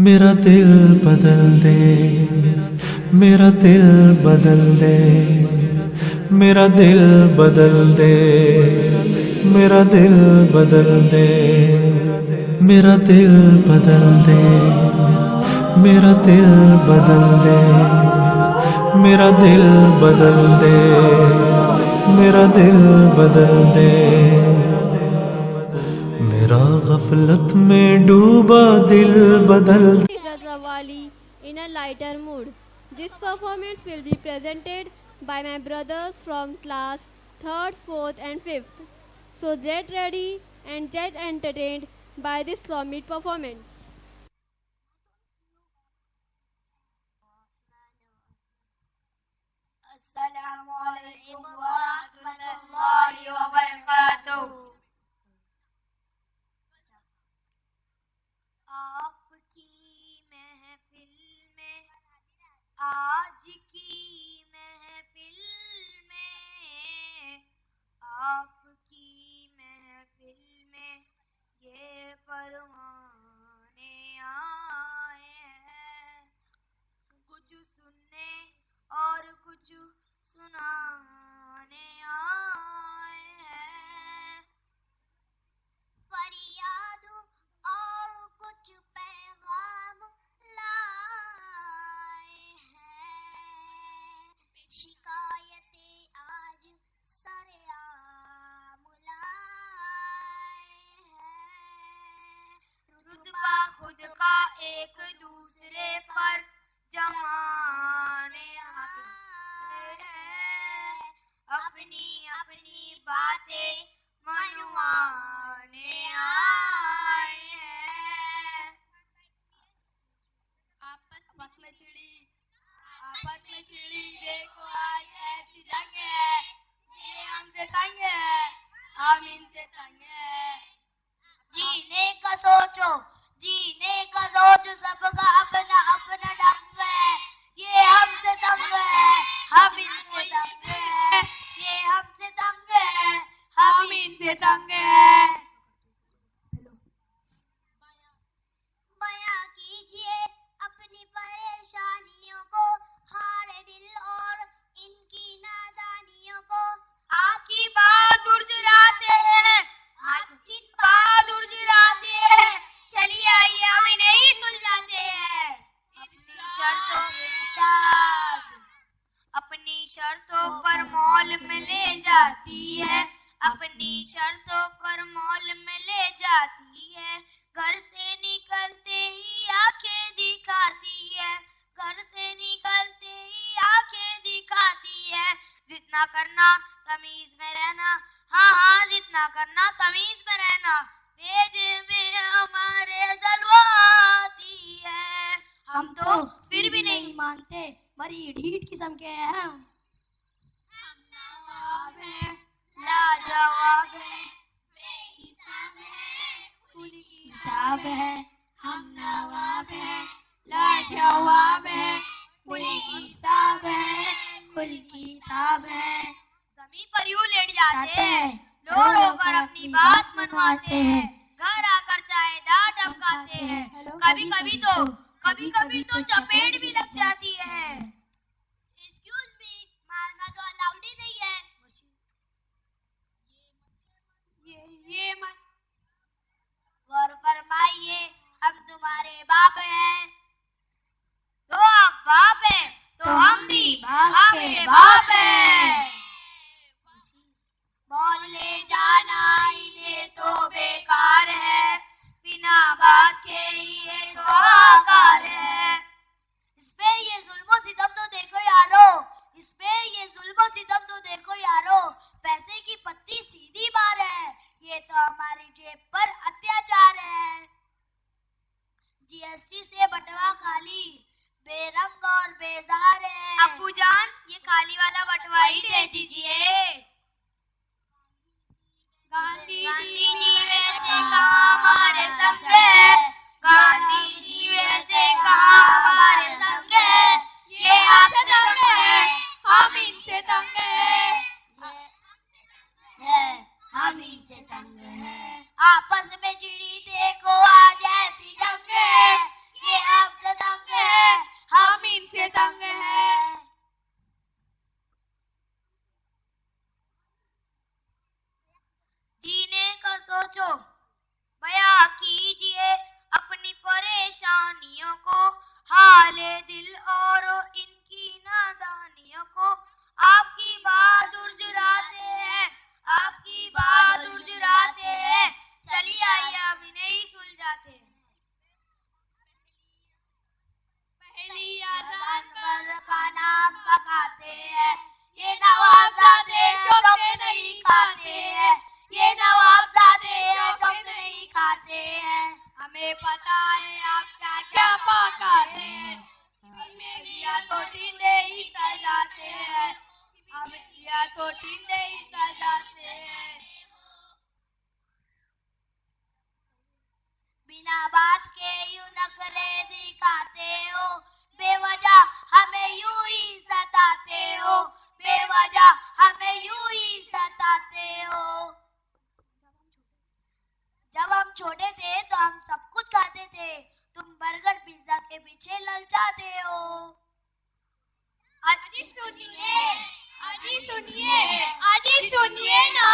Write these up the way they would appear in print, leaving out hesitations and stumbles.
میرا دل بدل دے، میرا دل بدل دے، میرا دل بدل دے، میرا دل بدل دے، میرا دل بدل دے، میرا دل بدل دے، میرا دل بدل دے، میرا دل بدل دے، میرا غفلت میں ڈوبا دل بدل دے۔ Razawali in a lighter mood. This performance will be presented by my brothers from class 3rd, 4th and 5th. So get ready and get entertained by this Islamic performance. Assalamu alaikum wa rahmatullahi wa barakatuh. آپ کی محفل میں، آج کی محفل میں، آپ کی محفل میں یہ فرمانے آئے ہیں، کچھ سننے اور کچھ سنانے آئے ہیں، فریاد اور کچھ پیغام لائے ہیں، شکایتیں آج سرعام لائے ہیں، رتبہ خود کا ایک دوسرے پر جمانے آئے ہیں، اپنی اپنی باتیں منوانے آئے ہیں، آپس میں چڑی دیکھو آج ایسی جنگ ہے، یہ ہم سے تنگ ہے، ہم ان سے تنگ ہے، جینے کا سوچو سب کا اپنا اپنا ڈنگ ہے، یہ ہم سے تنگ ہے، ہم ان سے تنگ ہے، یہ ہم سے تنگ ہے، ہم ان سے تنگ ہے، بیاں کیجئے اپنی پریشانیوں کو، ہارے دل اور ان کی نادانیوں کو، آپ کی بات اڑ جاتے ہیں، آپ کی بات اڑ جاتے ہیں، چلیے آئیے ہم انہیں ہی سلجھاتے ہیں، اپنی شرطوں پر مول میں لے جاتی ہے، اپنی شرطوں پر مول میں لے جاتی ہے، گھر سے نکلتے ہی آنکھیں دکھاتی ہے، گھر سے نکلتے ہی آنکھیں دکھاتی ہے، جتنا کرنا تمیز میں رہنا، ہاں ہاں جتنا کرنا تمیز میں رہنا، بھیجے میں ہمارے دلواتی ہے، ہم تو پھر بھی نہیں مانتے، بڑی ڈھیٹ قسم کے ہیں ہم نواب ہیں، لاجواب ہیں، بے حساب ہیں، کل کی کتاب ہے، ہم نواب ہیں، لاجواب ہیں، کل کی حساب ہے، کل کی کتاب ہے، زمین پر یوں لیٹ جاتے ہیں، رو رو کر اپنی بات منواتے ہیں، گھر آ کر چائے دار ٹمکاتے ہیں، کبھی کبھی تو چپیٹ بھی لگ جاتی ہے، ایکسکیوز می مارنا تو الاؤڈ ہی نہیں ہے، یہ غور فرمائیے ہم تمہارے باپ ہیں، تو آپ باپ ہیں تو ہم بھی باپ کے باپ ہیں، مول لے جانا انہیں تو بیکار ہے، بنا بات کے یہ تو آکار ہے، اس پہ یہ ظلم و ستم تو دیکھو یارو، اس پہ یہ ظلم و ستم تو دیکھو یارو، پیسے کی پتی سیدھی بار ہے، یہ تو ہماری جیب پر اتیاچار ہے، جی ایس ٹی سے بٹوا خالی، بے رنگ اور بیزار ہے، ابو جان یہ خالی والا بٹوا ہی دے دیجئے، گاندھی جی ویسے کہاں ہمارے سنگ ہے، گاندھی جی ویسے کہاں ہمارے سنگ ہے، یہ آپ سے تنگ ہے، ہم ان سے تنگ ہے، ہم ان سے تنگ ہے، آپس میں چڑی دیکھو آج ایسی جنگ ہے، یہ دل اور ان کی نادانیوں کو آپ کی بات جراتے ہیں، آپ کی بات جراتے ہیں، چلیے آئیے اب انہیں ہی سلجھاتے ہیں۔ پہلی آذان پر کھانا پکاتے ہیں، یہ نوابزادے شوق سے نہیں کھاتے ہیں، یہ نوابزادے شوق سے نہیں کھاتے ہیں۔ ہمیں پتا ہے آپ کیا کیا پکاتے ہیں، ہمیں دیا تو ٹنڈے ہی سجاتے ہیں، ہمیں دیا تو ٹنڈے ہی سجاتے ہیں۔ بنا بات کے یوں نخرے دکھاتے ہو، بے وجہ ہمیں یوں ہی ستاتے ہو، بے وجہ ہمیں یوں ہی ستاتے ہو۔ جب ہم چھوٹے تھے تو ہم سب کچھ کھاتے تھے، تم برگر پیزا کے پیچھے للچاتے ہو۔ آجی سنیے، آجی سنیے، آجی سنیے نا۔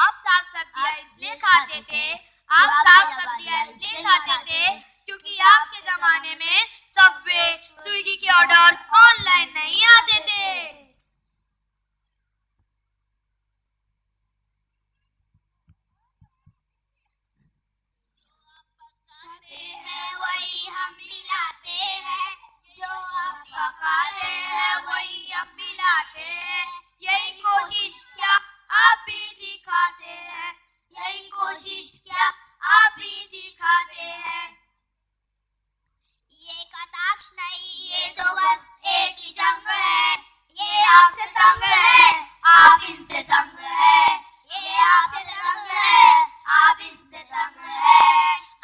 آپ ساگ سبزیاں اس لیے کھاتے تھے، آپ ساگ سبزیاں اس لیے کھاتے تھے کیونکہ آپ کے زمانے میں سب وے، سویگی کے آرڈرز آن لائن نہیں آتے تھے۔ وہی ہم ملاتے ہیں، جو آپ پکاتے ہیں وہی ہم ملاتے ہیں، یہی کوشش کیا آپ بھی دکھاتے ہیں، یہی کوشش کیا آپ بھی دکھاتے ہیں۔ یہ کٹاکش نہیں، یہ تو بس ایک ہی جنگ ہے، یہ آپ سے تنگ ہے، آپ ان سے تنگ ہے، یہ آپ سے تنگ ہے، آپ ان سے تنگ ہے۔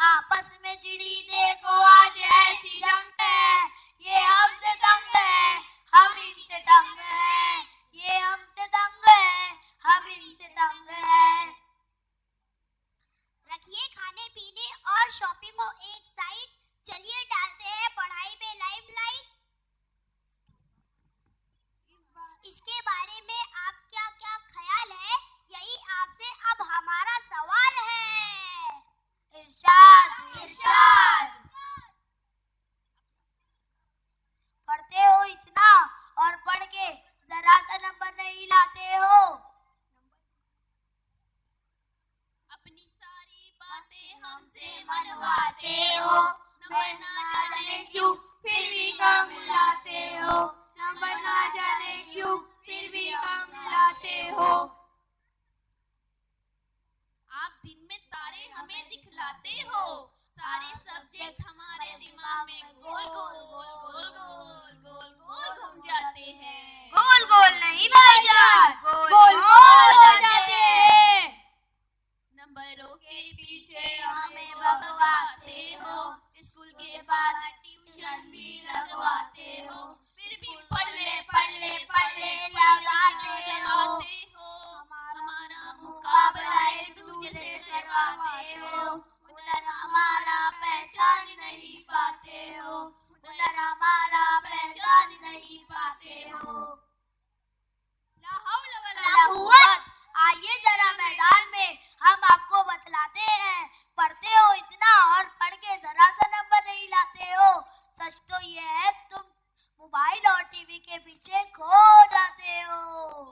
آپس میں چڑی دیکھو آج ایسی جنگ ہے، یہ ہم سے تنگ ہے، ہم ان سے تنگ ہے، یہ ہم سے تنگ ہے، ہم ان سے تنگ ہے۔ رکھیے کھانے پینے اور شاپنگ کو ایک سائڈ، چلیے ڈالتے ہیں پڑھائی میں لائم لائٹ۔ اس کے بارے میں آپ کیا کیا خیال ہے، یہی آپ سے اب ہمارا سوال ہے۔ ارشاد ارشاد۔ پڑھتے ہو اتنا اور پڑھ کے ذرا سا نمبر نہیں لاتے ہو، اپنی ساری باتیں ہم سے منواتے ہو، نمبر نہ جانے کیوں پھر بھی کم لاتے ہو، نمبر نہ جانے کیوں پھر بھی کم لاتے ہو۔ آپ دن میں تارے ہمیں دکھلاتے ہو، سارے سبجیکٹ ہمارے دماغ میں گول گول گول گول گول گول گھوم جاتے ہیں۔ گول گول نہیں بھائی جان، گول گول ہو جاتے ہیں۔ نمبروں کے پیچھے ہمیں بھگواتے ہو، اسکول کے بعد ٹیوشن بھی لگواتے ہو، پھر بھی پڑھ لے پڑھ لے پڑھ لے لگاتے ہو، ہمارا مقابلہ ایک دوسرے سے کرواتے ہو، ہنر ہمارا پہچان نہیں پاتے ہو، ہنر ہمارا پہچان نہیں پاتے ہو۔ لا حول ولا قوت۔ آئیے ذرا میدان میں ہم آپ کو بتلاتے ہیں، پڑھتے ہو اتنا اور پڑھ کے ذرا سا نمبر نہیں لاتے ہو۔ سچ تو یہ ہے تم موبائل اور ٹی وی کے پیچھے کھو جاتے ہو۔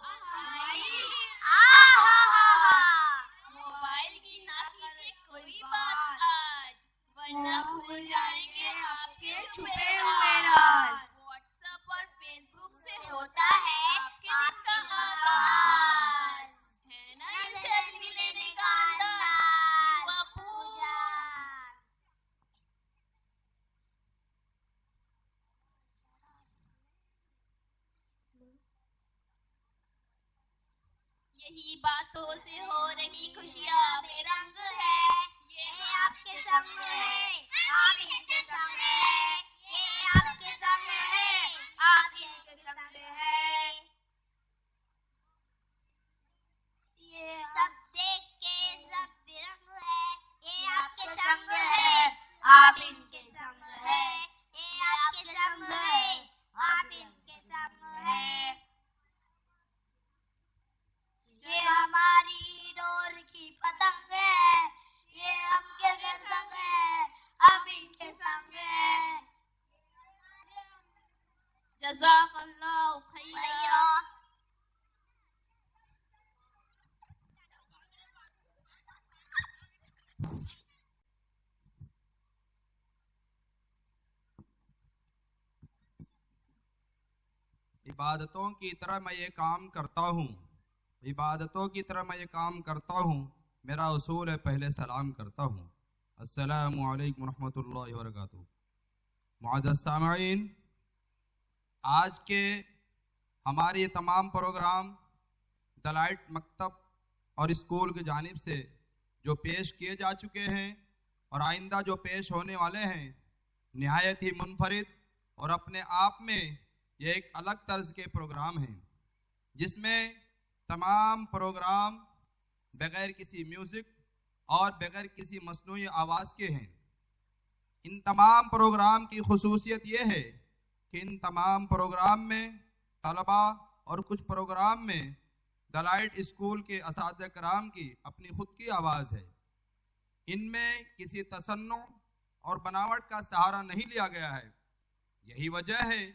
موبائل کی نہ کیجیے کوئی بات آج، ورنہ کھل جائیں گے آپ کے چھپے ہوئے راز۔ واٹس ایپ اور فیس بک سے ہوتا ہے آپ کے دن کا آغاز، ہے نا یہ سیلفی لینے کا انداز، ابو جان۔ یہی باتوں سے ہو رہی خوشیاں بے رنگ ہے، یہ آپ کے سنگ ہے، آپ ان کے سنگ ہے، یہ آپ کے سنگ ہے، آپ ان کے سنگ ہے۔ یہ سب دیکھ کے سب بے رنگ ہے، یہ آپ کے سنگ ہے، آپ ان کے سنگ ہے، یہ آپ کے سنگ ہے، آپ ان کے سنگ ہے۔ یہ ہماری ڈور کی پتنگ ہے، یہ ہم کے سنگ ہے، ہم ان کے سنگ جزاک اللہ خیرا. عبادتوں کی طرح میں یہ کام کرتا ہوں، عبادتوں کی طرح میں یہ کام کرتا ہوں. میرا اصول ہے پہلے سلام کرتا ہوں. السلام علیکم ورحمۃ اللہ وبرکاتہ. معزز سامعین، آج کے ہمارے یہ تمام پروگرام ڈلائٹ مکتب اور اسکول کی جانب سے جو پیش کیے جا چکے ہیں اور آئندہ جو پیش ہونے والے ہیں، نہایت ہی منفرد اور اپنے آپ میں یہ ایک الگ طرز کے پروگرام ہیں، جس میں تمام پروگرام بغیر کسی میوزک اور بغیر کسی مصنوعی آواز کے ہیں. ان تمام پروگرام کی خصوصیت یہ ہے کہ ان تمام پروگرام میں طلباء اور کچھ پروگرام میں ڈلائٹ اسکول کے اساتذہ کرام کی اپنی خود کی آواز ہے. ان میں کسی تصنع اور بناوٹ کا سہارا نہیں لیا گیا ہے. یہی وجہ ہے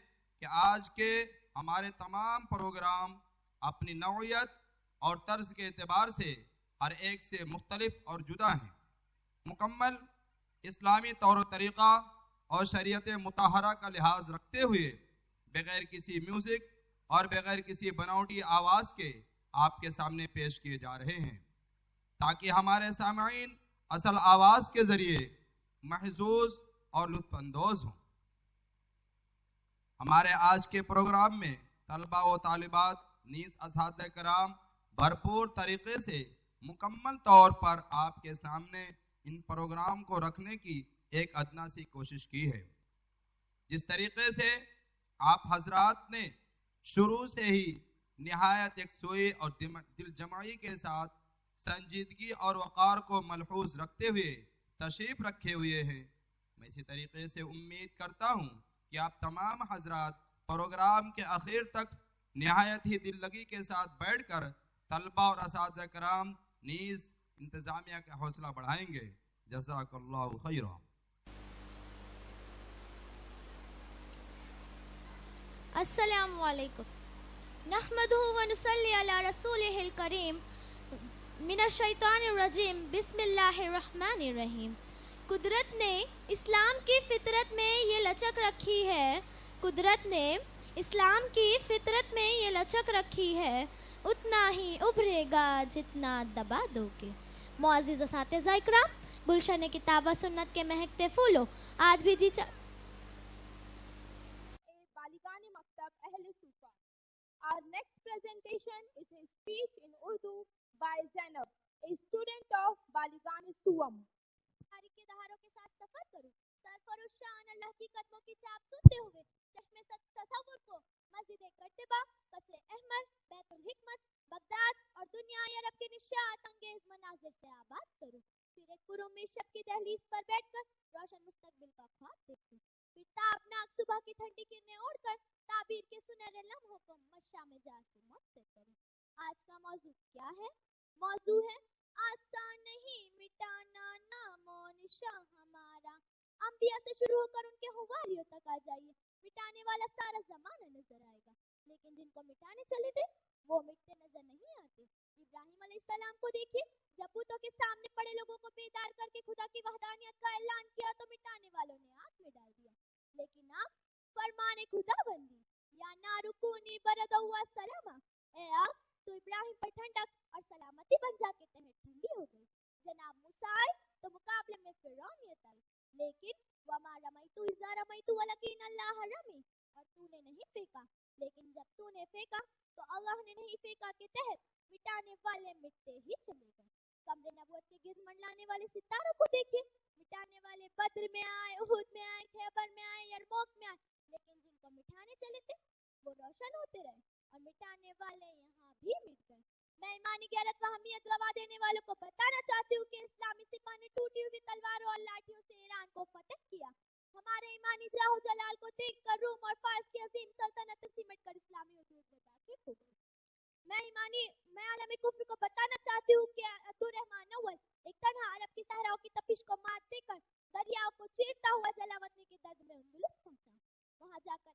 کہ آج کے ہمارے تمام پروگرام اپنی نوعیت اور طرز کے اعتبار سے ہر ایک سے مختلف اور جدا ہیں. مکمل اسلامی طور و طریقہ اور شریعت مطہرہ کا لحاظ رکھتے ہوئے بغیر کسی میوزک اور بغیر کسی بناوٹی آواز کے آپ کے سامنے پیش کیے جا رہے ہیں، تاکہ ہمارے سامعین اصل آواز کے ذریعے محظوظ اور لطف اندوز ہوں. ہمارے آج کے پروگرام میں طلباء و طالبات نیز اساتذہ کرام بھرپور طریقے سے مکمل طور پر آپ کے سامنے ان پروگرام کو رکھنے کی ایک ادنا سی کوشش کی ہے. جس طریقے سے آپ حضرات نے شروع سے ہی نہایت یکسوئی اور دل جمعی کے ساتھ سنجیدگی اور وقار کو ملحوظ رکھتے ہوئے تشریف رکھے ہوئے ہیں، میں اسی طریقے سے امید کرتا ہوں کہ آپ تمام حضرات پروگرام کے آخر تک نہایت ہی دل لگی کے ساتھ بیٹھ کر طلباء اور اساتذہ کرام نیز انتظامیہ کا حوصلہ بڑھائیں گے. جزاک اللہ خیرا. السلام علیکم. نحمدہ و نصلی علی رسولہ الکریم. من الشیطان الرجیم. بسم اللہ الرحمن الرحیم. قدرت نے اسلام کی فطرت میں یہ لچک رکھی ہے، قدرت نے اسلام کی فطرت میں یہ لچک رکھی ہے، اتنا ہی ابھرے گا جتنا دبا دو گے. معزز اساتذہ اکرام، گلشن کتاب و سنت کے مہکتے پھولوں، آج بھی بالیغان مکتب اہل صوفہ. Our next presentation is a speech in Urdu by Zainab, a student of بالیغان سوم. تاریخ کے دہاروں کے ساتھ سفر کروں، سرفروش شان اللہ کی قدموں کی چاپ سنتے ہوئے چشمے تصور کو مسجد کرتبہ، قصر احمر، بیت الحکمت، بغداد اور دنیا عرب کے نشاط انگیز مناظر سے آباد کروں. پھر ایک پرامید شب کی دہلیز پر بیٹھ کر روشن مستقبل کا خواب دیکھوں. پھر تابناک صبح کی ٹھنڈی کرنیں اوڑھ کر تعبیر کے سنہرے لمحوں کو مشاء میں جا سے مؤثر کروں. آج کا موضوع کیا ہے؟ موضوع ہے آسان نہیں مٹانا نام و نشاں ہمارا. انبیاء سے شروع ہو کر ان کے حواریوں تک آ جائیے، مٹانے والا سارا زمانہ نظر آئے گا، لیکن جن کو مٹانے چلے تھے وہ مٹتے نظر نہیں آتے. ابراہیم علیہ السلام کو دیکھیے، جب بتوں کے سامنے پڑے لوگوں کو بیدار کر کے خدا کی وحدانیت کا اعلان کیا تو مٹانے والوں نے آگ میں ڈال دیا. لیکن آپ فرمان خدا بندی یا نارکونی برد ہوا سلامہ، اے آگ تو ابراہیم پر ٹھنڈک اور سلامتی بن جا کے تحت ٹھنڈی ہو گئی. جناب موسیٰ آئے تو مقابلے میں فرعون یہ تل، لیکن وما رمیت اذا رمیت ولکن اللہ رمی، اور تو نے نہیں پھینکا لیکن جب تو نے پھینکا تو اللہ نے نہیں پھینکا کے تحت مٹانے والے مٹتے ہی چلے گئے. کمر نبوت کے گرد منڈلانے والے ستاروں کو دیکھیے، مٹانے والے بدر میں آئے، احد میں آئے، خیبر میں آئے، یرموک میں آئے، لیکن جن کو مٹانے چلے تھے وہ روشن ہوتے رہے اور مٹانے والے یہاں بھی مٹ گئے. میں ایمانی غیرت و حمیت گواہ دینے والوں کو بتانا چاہتی ہوں کہ اسلامی سپاہ نے ٹوٹی ہوئی تلواروں اور لاٹھیوں سے ایران کو فتح کیا. ہمارے ایمانی جاہ و جلال کو دیکھ کر روم اور فارس کی عظیم سلطنت سمٹ کر اسلامی وجود میں داخل ہو گئی. میں عالم کفر کو بتانا چاہتی ہوں کہ عبدالرحمن اول ایک تنہا عرب کی صحراؤں کی تپش کو مات دے کر دریاؤں کو چیرتا ہوا جلاوطنی کے درد میں اندلس پہنچا. وہاں جا کر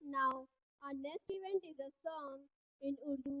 Now, our next event is a song in Urdu.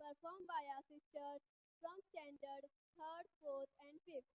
performed by our sisters from standard 3rd, 4th and 5th.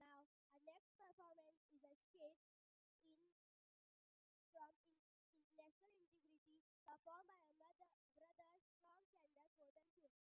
Now, our next performance is a skit in from National Integrity performed by our brothers from Center 4th and 5th.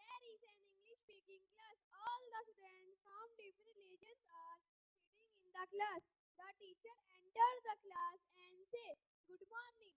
There is an English speaking class. All the students from different religions are sitting in the class. The teacher enters the class and says, Good morning.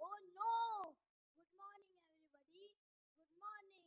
Oh no. Good morning everybody. Good morning.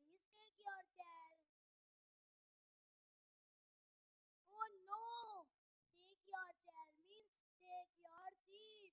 Please take your chair. Oh no. Take your chair means take your seat.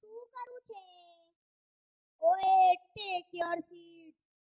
શું કરું છે? ઓએ take your seat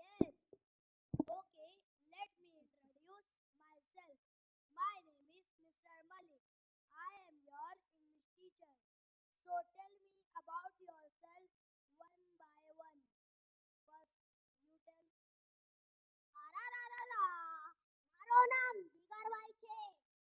Yes. Okay, let me introduce myself. My name is Mr. Malik. I am your English teacher. So tell me about yourself one by one. First, you tell. મારો નામ જીગરભાઈ છે.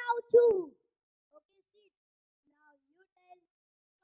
રહું છું. Okay, sit. Now you tell.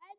and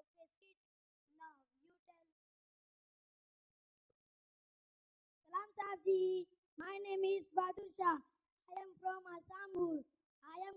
Okay, sit. Now you tell. Salam Saabji, my name is Bahadur Shah. I am from Assam. I am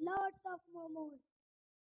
lots of momos.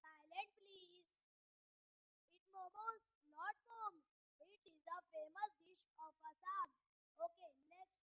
Silent please. It momos, not mom. It is a famous dish of Assam. Okay, next.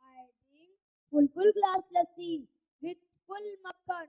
I drink full glass lassi with full makhan.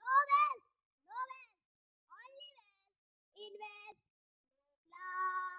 No waste, no waste, only waste, invest, blah.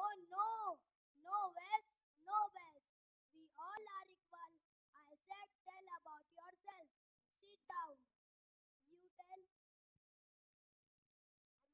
Oh no, no waste, no waste. We all are equal. I said tell about yourself. Sit down. You tell.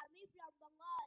Army from Bengal.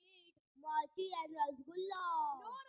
Sweet, mochi and rasgulla. No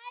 I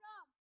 from.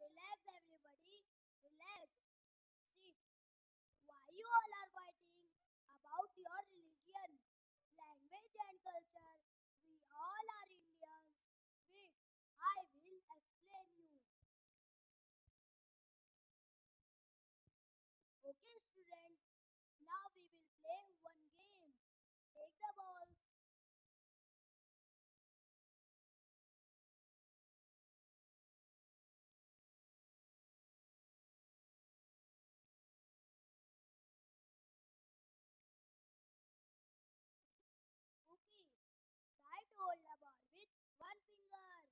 Relax everybody. Relax. See, why you all are fighting about your religion, language and culture? We all are Indians. Wait, I will explain you. Okay students, now we will play one game. Take the ball. Okay, try to hold the ball with one finger.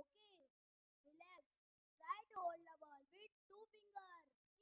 Okay, relax. Try to hold the ball with two fingers.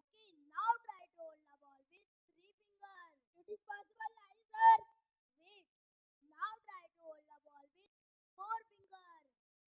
Okay, now try to hold the ball with three fingers. It is possible, nahi sir. Wait, now try to hold the ball with four fingers.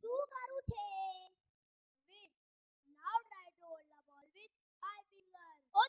શું કરું છે? Wait, now try to hold the ball with five fingers. Oh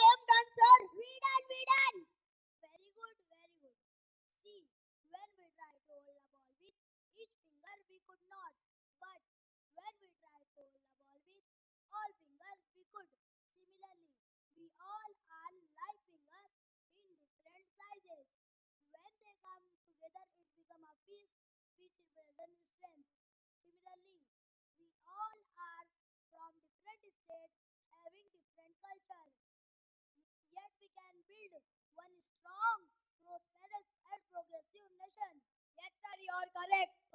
I am done sir. We done. Very good, very good. See, when we try to hold the ball with each finger, we could not. But when we try to hold the ball with all fingers, we could. Similarly, we all are like fingers in different sizes. When they come together, it becomes a piece which represents strength. Similarly, we all are from different states having different cultures. Yet we can build one strong, prosperous and progressive nation. Yes sir, you are correct.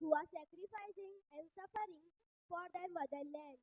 Who are sacrificing and suffering for their motherland.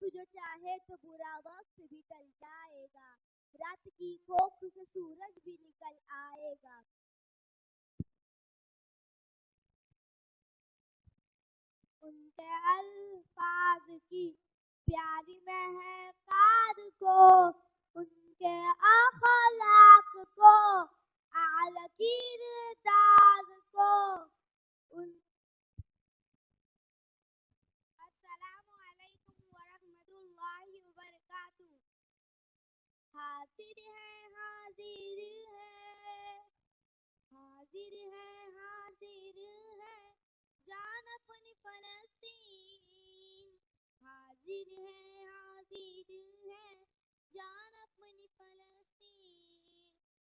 تو جو چاہے تو برا وقت بھی ٹل جائے گا، رات کی کوکھ سے سورج بھی نکل آئے گا۔ ان کے الفاظ کی پیاری مہکار کو، ان کے اخلاق کو، اعلی کردار کو، السلام علیکم ورحمۃ اللہ وبرکاتہ۔ حاضر ہے حاضر ہے، حاضر ہے حاضر ہے، جان اپنی فلسطین، حاضر ہے حاضر ہے، جان اپنی فلسطین۔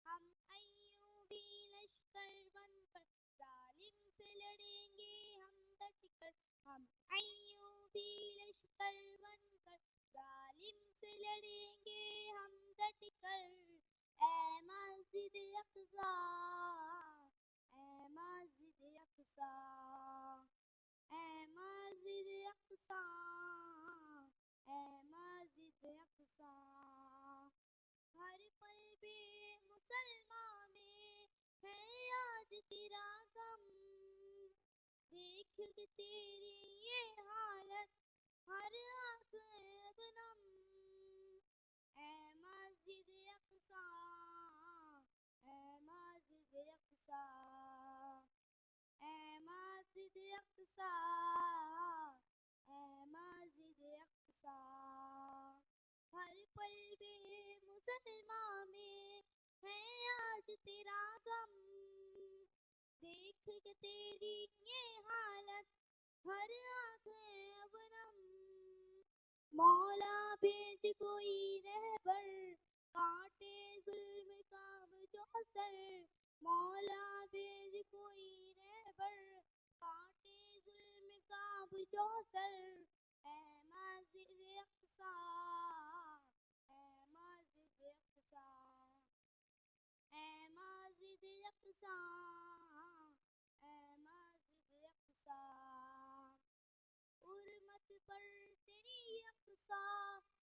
ہم ایوبی لشکر بن کر ظالم سے لڑیں گے ہم ڈٹ کر، ہم ایوبی لشکر بن کر ظالم سے لڑیں گے ہم ڈٹ کر۔ اے مسجد اقصی، اے مسجد اقصی، اے مسجد اقصی، اے مسجد اقصی۔ ہر پل بے مسلمان میں ہے آج تیرا غم، دیکھ کے تیری یہ حالت ہر آنکھ اب نم۔ اے مسجد اقصی، اے مسجد اقصی، اے مسجد اقصی، اے مسجد اقصی۔ ہر پل بے مسلمان میں ہے آج تیرا غم، دیکھ کے تیری یہ حالت ہر آنکھ اب نم۔ مولا بھیج کوئی رہبر، کاٹے ظلم کا جو سر، مولا بھیج کوئی رہبر، کاٹے ظلم کا جو سر۔ اے مسجد اقصی، اے مسجد اقصی، اے مسجد اقصی، اے مسجد اقصی۔ حرمت پر تیری اقصی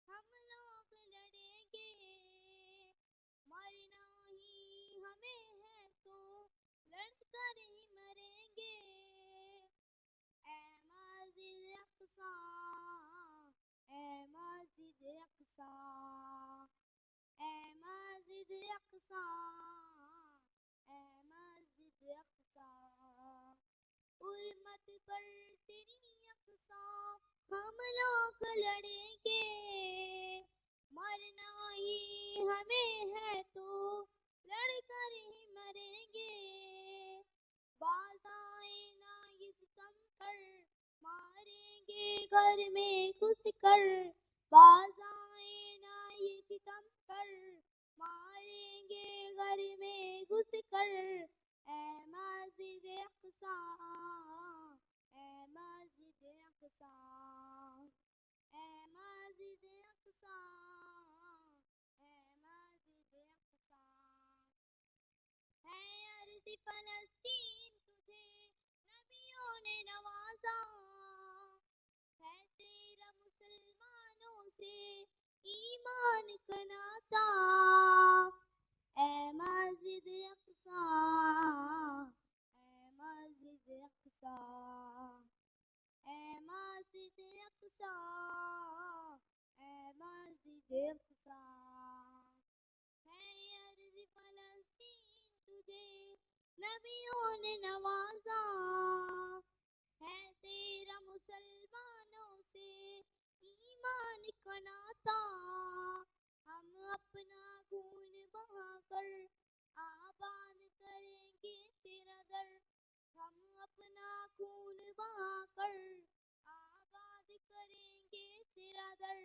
ہم لوگ لڑیں گے، مرنا ہی ہمیں ہے تو لڑ کر ہی مریں گے۔ اے مسجد اقصی، اے مسجد اقصی، اے مسجد اقصی، اے مسجد اقصی۔ حرمت پر تیری اقصی ہم لوگ لڑیں گے، مرنا ہی ہمیں ہے تو لڑ کر ہی مریں گے۔ باز آئے نا یہ ستم کر، ماریں گے گھر میں گھس کر، باز آئے نا یہ ستم کر، ماریں گے گھر میں گھس کر۔ اے مسجد اقصی، اے مسجد اقصی، اے مسجد اقصی، اے مسجد اقصی۔ ہے ارض فلسطین تجھے نبیوں نے نوازا، ہے تیرا مسلمانوں سے ایمان کا ناتا۔ اے مسجد اقصی، اے مسجد اقصی، اے مسجد اقصی، اے مسجد اقصی۔ ہے ارض فلسطین تجھے نبیوں نے نوازا، ہے تیرا مسلمانوں سے ایمان کا ناتا۔ ہم اپنا خون بہا کر آباد کریں گے تیرا در، ہم اپنا خون بہا کر آباد کریں گے تیرا در۔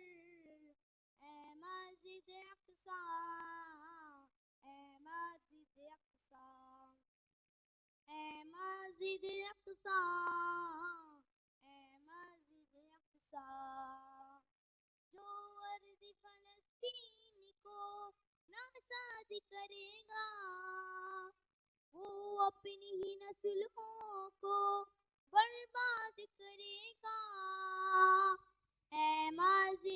اے مسجد اقصی، اے مسجد اقصی، اے مسجد اقصی، اے مسجد اقصی۔ جو ارض فلسطین کو ناساد کرے گا، وہ اپنی ہی نسلوں کو برباد کرے گا۔ اے مسجد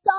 100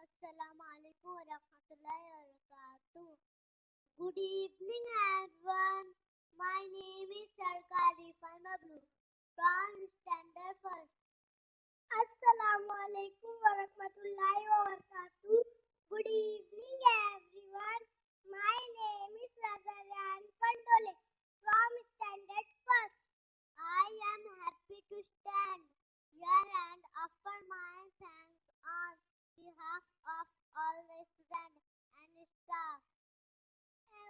Assalamu alaikum wa rahmatullahi wa barakatuh. Good evening everyone. My name is Sarkari Fanablu from Standard First. Assalamu alaikum wa rahmatullahi wa barakatuh. Good evening everyone. My name is Razalian Pandole from Standard First. I am happy to stand here and offer my thanks on behalf of all the students and staff.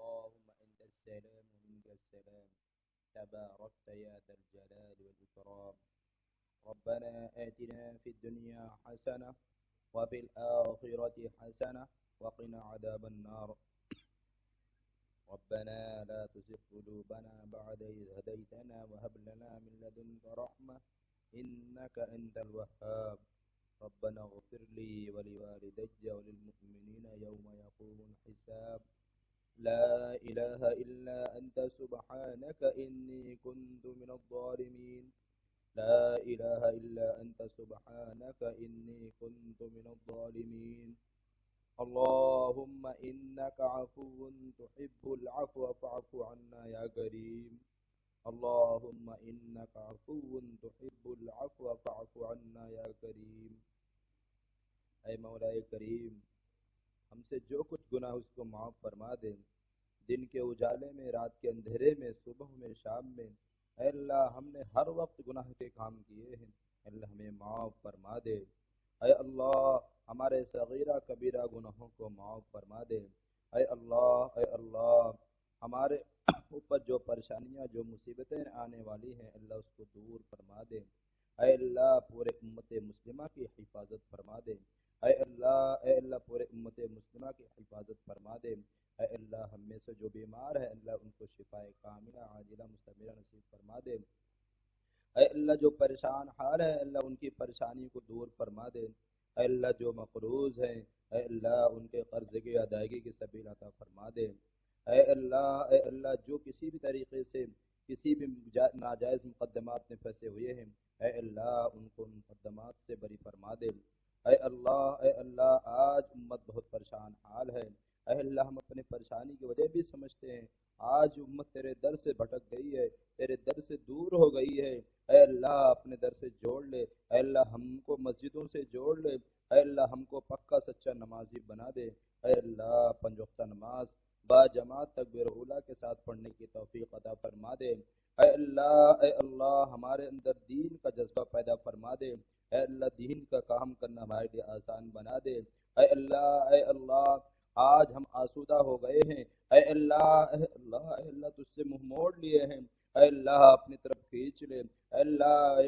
اللهم أنت السلام ومنك السلام تباركت يا ذا الجلال والإكرام ربنا آتنا في الدنيا حسنة وفي الآخرة حسنة وقنا عذاب النار ربنا لا تزغ قلوبنا بعد إذ هديتنا وهب لنا من لدنك رحمة إنك أنت الوهاب ربنا اغفر لي ولوالدي وللمؤمنين يوم يقوم الحساب لا إله إلا أنت سبحانك إني كنت من الظالمين لا إله إلا أنت سبحانك إني كنت من الظالمين اللهم إنك عفو تحب العفو فاعف عنا يا كريم اللهم إنك عفو تحب العفو فاعف عنا يا کریم. اے مولا کریم ہم سے جو کچھ گناہ اس کو معاف فرما دے. دن کے اجالے میں، رات کے اندھیرے میں، صبح میں، شام میں، اے اللہ ہم نے ہر وقت گناہ کے کام کیے ہیں، اللہ ہمیں معاف فرما دے. اے اللہ ہمارے صغیرہ کبیرہ گناہوں کو معاف فرما دے. اے اللہ ہمارے اوپر جو پریشانیاں جو مصیبتیں آنے والی ہیں اللہ اس کو دور فرما دے۔ اے اللہ پورے امت مسلمہ کی حفاظت فرما دے۔ اے اللہ پورے امت مسلمہ کی حفاظت فرما دے۔ اے اللہ ہم میں سے جو بیمار ہے اللہ ان کو شفاء کاملہ عاجلہ مستمرہ نصیب فرما دے۔ اے اللہ جو پریشان حال ہے اللہ ان کی پریشانی کو دور فرما دے۔ اے اللہ جو مقروض ہیں اے اللہ ان کے قرض کی ادائیگی کی سبیل عطا فرما دے۔ اے اللہ جو کسی بھی طریقے سے کسی بھی ناجائز مقدمات میں پھنسے ہوئے ہیں اے اللہ ان کو مقدمات سے بری فرما دے۔ اے اللہ آج امت بہت پریشان حال ہے۔ اے اللہ ہم اپنے پریشانی کی وجہ بھی سمجھتے ہیں، آج امت تیرے در سے بھٹک گئی ہے، تیرے در سے دور ہو گئی ہے۔ اے اللہ اپنے در سے جوڑ لے، اے اللہ ہم کو مسجدوں سے جوڑ لے، اے اللہ ہم کو پکا سچا نمازی بنا دے۔ اے اللہ پنج وقتہ نماز با جماعت تکبیر اولیٰ کے ساتھ پڑھنے کی توفیق عطا فرما دے۔ اے اللہ ہمارے اندر دین کا جذبہ پیدا فرما دے۔ اے اللہ دین کا کام کرنا ہمارے لیے آسان بنا دے۔ اے اللہ آج ہم آسودہ ہو گئے ہیں، اے اللہ تجھ سے منہ موڑ لیے ہیں، اے اللہ اپنی طرف کھینچ لے، اے اللہ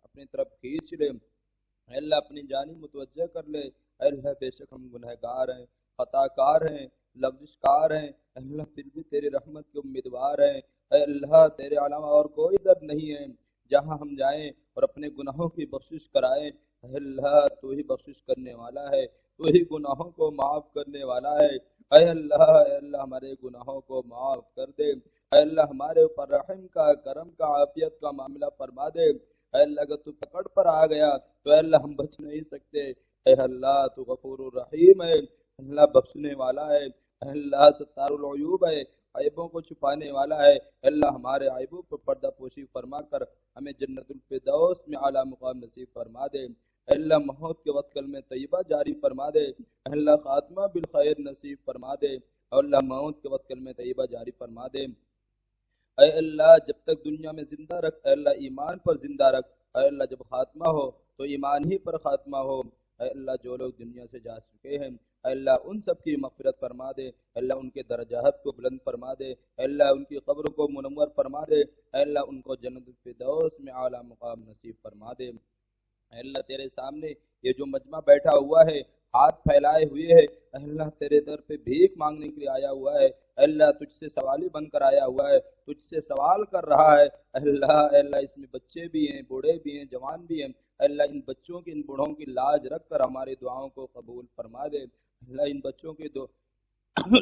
اپنی طرف کھینچ لے، اے اللہ اپنی جانب متوجہ کر لے۔ اے اللہ بے شک ہم گنہگار ہیں، خطا کار ہیں، لغزش کار ہیں، اے اللہ پھر بھی تیری رحمت کے امیدوار ہیں۔ اے اللہ تیرے علاوہ اور کوئی در نہیں ہے جہاں ہم جائیں اور اپنے گناہوں کی بخشش کرائیں۔ اے اللہ تو ہی بخشش کرنے والا ہے، تو ہی گناہوں کو معاف کرنے والا ہے۔ اے اللہ ہمارے گناہوں کو معاف کر دے۔ اے اللہ ہمارے اوپر رحم کا، کرم کا، عافیت کا معاملہ فرما دے۔ اے اللہ اگر تو پکڑ پر آ گیا تو اے اللہ ہم بچ نہیں سکتے۔ اے اللہ تو غفور الرحیم ہے، اللہ بخشنے والا ہے، اے اللہ ستار العیوب ہے، عیبوں کو چھپانے والا ہے۔ اے اللہ ہمارے عیبوں پر پردہ پوشی فرما کر ہمیں جنت الفردوس میں اعلیٰ مقام نصیب فرما دے۔ اے اللہ موت کے وقت کلمہ طیبہ جاری فرما دے۔ اے اللہ خاتمہ بالخیر نصیب فرما دے۔ اے اللہ موت کے وقت کلمہ طیبہ جاری فرما دے۔ اے اللہ جب تک دنیا میں زندہ رکھ، اے اللہ ایمان پر زندہ رکھ۔ اے اللہ جب خاتمہ ہو تو ایمان ہی پر خاتمہ ہو۔ اے اللہ جو لوگ دنیا سے جا چکے ہیں اے اللہ ان سب کی مغفرت فرما دے۔ اے اللہ ان کے درجات کو بلند فرما دے۔ اے اللہ ان کی قبر کو منور فرما دے۔ اے اللہ ان کو جنت الفردوس میں اعلیٰ مقام نصیب فرما دے۔ اے اللہ تیرے سامنے یہ جو مجمع بیٹھا ہوا ہے ہاتھ پھیلائے ہوئے ہے، اے اللہ تیرے در پہ بھیک مانگنے کے لیے آیا ہوا ہے، اے اللہ تجھ سے سوالی بن کر آیا ہوا ہے، تجھ سے سوال کر رہا ہے۔ اے اللہ اس میں بچے بھی ہیں، بوڑھے بھی ہیں، جوان بھی ہیں۔ اے اللہ ان بچوں کی، ان بوڑھوں کی لاج رکھ کر ہماری دعاؤں کو قبول فرما دے۔ اللہ ان بچوں کی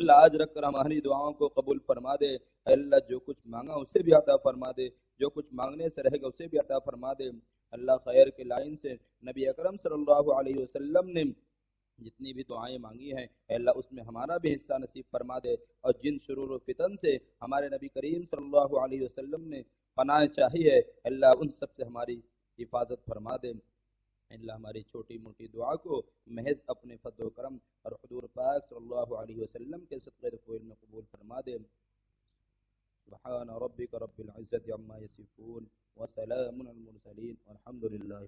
لاج رکھ کر ہماری دعاؤں کو قبول فرما دے۔ اے اللہ جو کچھ مانگا اسے بھی عطا فرما دے، جو کچھ مانگنے سے رہے گا اسے بھی عطا فرما دے۔ اللہ خیر کے لائن سے نبی اکرم صلی اللہ علیہ وسلم نے جتنی بھی دعائیں مانگی ہیں اے اللہ اس میں ہمارا بھی حصہ نصیب فرما دے، اور جن شرور و فتن سے ہمارے نبی کریم صلی اللہ علیہ وسلم نے پناہ چاہی ہے اللہ ان سب سے ہماری حفاظت فرما دے۔ اللہ ہماری چھوٹی موٹی دعا کو محض اپنے فضل و کرم اور حضور پاک صلی اللہ علیہ وسلم کے صدقے رسول میں قبول فرما دے۔ سبحان ربک رب العزت عما یصفون وسلام علی المرسلین والحمد للہ۔